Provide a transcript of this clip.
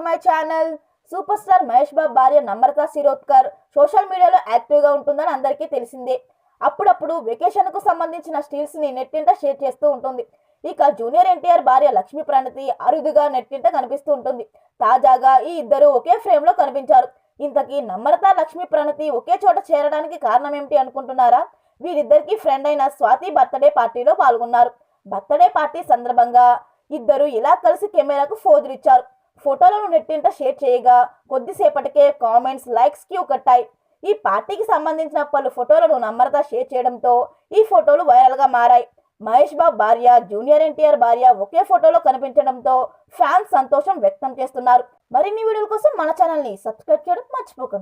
To my channel. Super star Mahesh Babu భార్య Namrata Shirodkar social మీడియాలో యాక్టివ్గా ఉంటుందని అందరికీ తెలిసిందే. అప్పుడప్పుడు వెకేషన్కు సంబంధించిన స్టిల్స్ని నెట్టింట షేర్ చేస్తూ ఉంటుంది. ఇక జూనియర్ ఎన్టీఆర్ భార్య లక్ష్మీ ప్రణతి అరుదుగా నెట్టింట కనిపిస్తూ ఉంటుంది. తాజాగా ఈ ఇద్దరు ఒకే ఫ్రేమ్లో కనిపించారు. ఇంతకీ నమ్రత లక్ష్మీ ప్రణతి ఒకే చోట చేరడానికి కారణం ఏమిటి అనుకుంటున్నారా? వీరిద్దరికి ఫ్రెండ్ అయిన స్వాతి బర్త్డే పార్టీలో పాల్గొన్నారు. బర్త్డే పార్టీ సందర్భంగా ఇద్దరు ఇలా కలిసి కెమెరాకు ఫోజులిచ్చారు. ఫోటోలను నెట్టింట షేర్ చేయగా కొద్దిసేపటికే కామెంట్స్, లైక్స్ క్యూ కట్టాయి. ఈ పార్టీకి సంబంధించిన పలు ఫోటోలను నమ్రత షేర్ చేయడంతో ఈ ఫోటోలు వైరల్గా మారాయి. మహేష్ బాబు భార్య, జూనియర్ ఎన్టీఆర్ భార్య ఒకే ఫోటోలో కనిపించడంతో ఫ్యాన్స్ సంతోషం వ్యక్తం చేస్తున్నారు. మరిన్ని వీడియోల కోసం మన ఛానల్ని సబ్స్క్రైబ్ చేయడం మర్చిపోకండి.